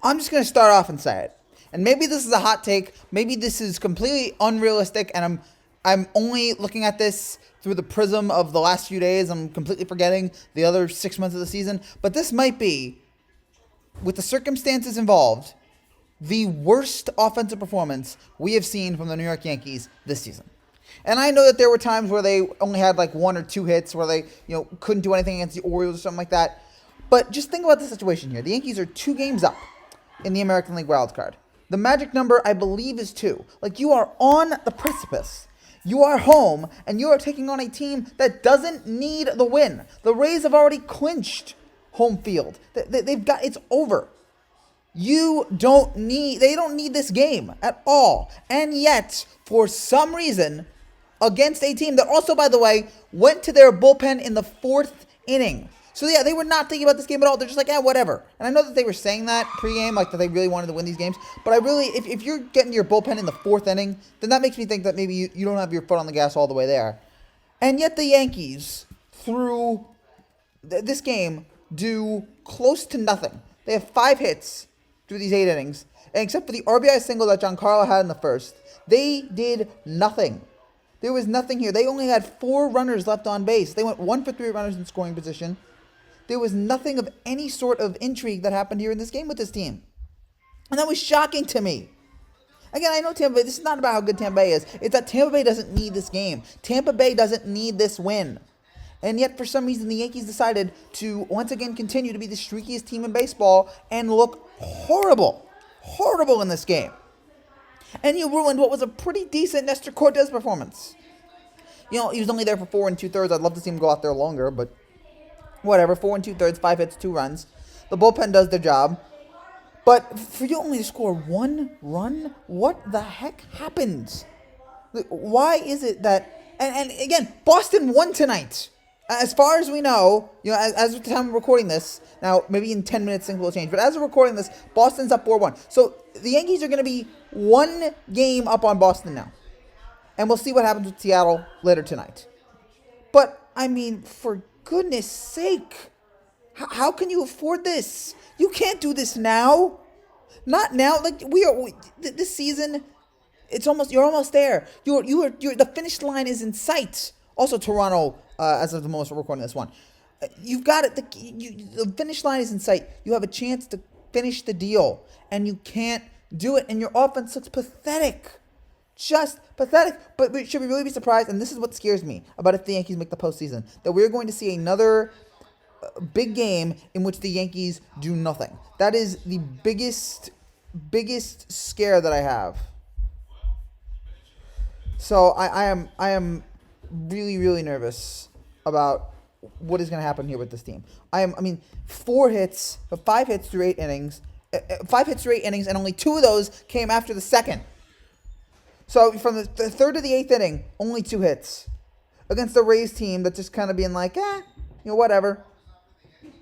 I'm just going to start off and say it. And maybe this is a hot take. Maybe this is completely unrealistic, and I'm only looking at this through the prism of the last few days. I'm completely forgetting the other 6 months of the season. But this might be, with the circumstances involved, the worst offensive performance we have seen from the New York Yankees this season. And I know that there were times where they only had like 1 or 2 hits, where they couldn't do anything against the Orioles or something like that. But just think about the situation here. The Yankees are 2 games up in the American League wildcard. The magic number, I believe, is 2. Like, you are on the precipice. You are home, and you are taking on a team that doesn't need the win. The Rays have already clinched home field. They've got, it's over. They don't need this game at all. And yet, for some reason, against a team that also, by the way, went to their bullpen in the 4th inning. So yeah, they were not thinking about this game at all. They're just like, whatever. And I know that they were saying that pregame, like that they really wanted to win these games. But I really, if you're getting your bullpen in the 4th inning, then that makes me think that maybe you don't have your foot on the gas all the way there. And yet the Yankees, through this game, do close to nothing. They have 5 hits through these 8 innings. And except for the RBI single that Giancarlo had in the first, they did nothing. There was nothing here. They only had 4 runners left on base. They went 1 for 3 runners in scoring position. There was nothing of any sort of intrigue that happened here in this game with this team. And that was shocking to me. Again, I know Tampa Bay, this is not about how good Tampa Bay is. It's that Tampa Bay doesn't need this game. Tampa Bay doesn't need this win. And yet, for some reason, the Yankees decided to once again continue to be the streakiest team in baseball and look horrible. Horrible in this game. And you ruined what was a pretty decent Nestor Cortez performance. He was only there for 4 2/3. I'd love to see him go out there longer, but whatever. 4 2/3, 5 hits, 2 runs. The bullpen does their job. But for you only to score 1 run, what the heck happened? Why is it that... And again, Boston won tonight. As far as we know, as of the time of recording this, now maybe in 10 minutes things will change, but as of recording this, Boston's up 4-1. So the Yankees are going to be 1 game up on Boston now. And we'll see what happens with Seattle later tonight. But, I mean, for goodness sake, how can you afford this? You can't do this now. Not now. Like, this season, you're almost there. The finish line is in sight. Also, Toronto, as of the moment we're recording this one, you've got it. The finish line is in sight. You have a chance to finish the deal, and you can't do it. And your offense looks pathetic, just pathetic. But should we really be surprised? And this is what scares me about if the Yankees make the postseason, that we're going to see another big game in which the Yankees do nothing. That is the biggest scare that I have. So I am really, really nervous about what is going to happen here with this team. 4 hits, 5 hits through 8 innings. 5 hits through 8 innings, and only 2 of those came after the second. So from the 3rd to the 8th inning, only 2 hits. Against the Rays team that's just kind of being like, whatever.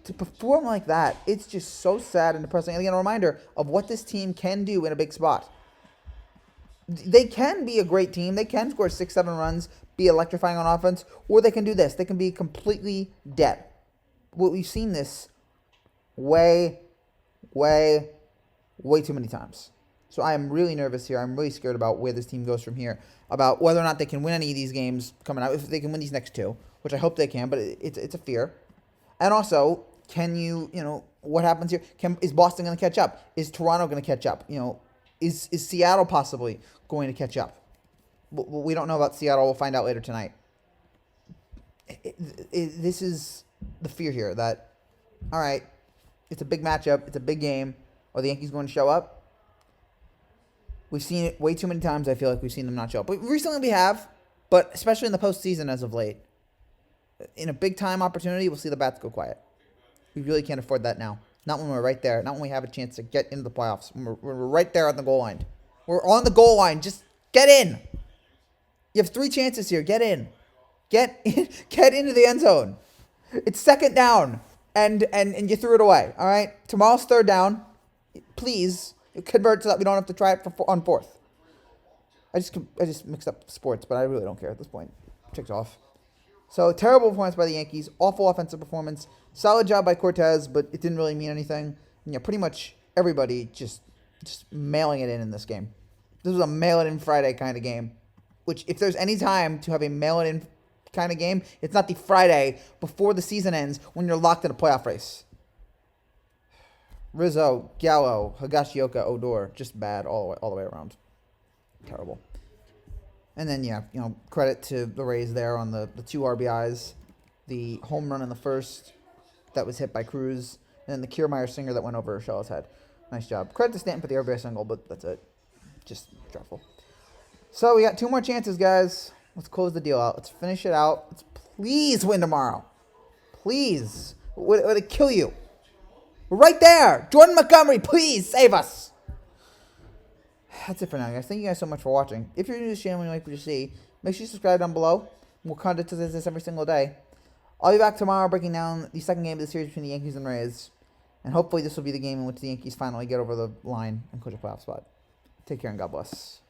To perform like that, it's just so sad and depressing. And again, a reminder of what this team can do in a big spot. They can be a great team. They can score 6-7 runs, be electrifying on offense, or they can do this. They can be completely dead. We've seen this way too many times. So I am really nervous here. I'm really scared about where this team goes from here, about whether or not they can win any of these games coming out, if they can win these next 2, which I hope they can, but it's a fear. And also, can what happens here? Is Boston going to catch up? Is Toronto going to catch up? Is Seattle possibly going to catch up? We don't know about Seattle. We'll find out later tonight. This is the fear here that, all right, it's a big matchup. It's a big game. Are the Yankees going to show up? We've seen it way too many times. I feel like we've seen them not show up. But recently we have, but especially in the postseason as of late. In a big-time opportunity, we'll see the bats go quiet. We really can't afford that now. Not when we're right there. Not when we have a chance to get into the playoffs. When we're right there on the goal line. We're on the goal line. Just get in. You have 3 chances here. Get in. Get into the end zone. It's 2nd down, and you threw it away. All right? Tomorrow's 3rd down. Please convert so that we don't have to try it on 4th. I just mixed up sports, but I really don't care at this point. Ticked off. So, terrible performance by the Yankees. Awful offensive performance. Solid job by Cortez, but it didn't really mean anything. Pretty much everybody just mailing it in this game. This was a mail it in Friday kind of game. Which, if there's any time to have a mail it in kind of game, it's not the Friday before the season ends when you're locked in a playoff race. Rizzo, Gallo, Higashioka, Odor, just bad all the way around. Terrible. And then, yeah, credit to the Rays there on the 2 RBIs. The home run in the first that was hit by Cruz. And then the Kiermaier singer that went over Urshela's head. Nice job. Credit to Stanton for the RBI single, but that's it. Just dreadful. So we got 2 more chances, guys. Let's close the deal out. Let's finish it out. Let's please win tomorrow. Please. Would it kill you? We're right there. Jordan Montgomery, please save us. That's it for now, guys. Thank you guys so much for watching. If you're new to this channel and you like what you see, make sure you subscribe down below. We'll content to this every single day. I'll be back tomorrow breaking down the second game of the series between the Yankees and Rays. And hopefully this will be the game in which the Yankees finally get over the line and clinch a playoff spot. Take care and God bless.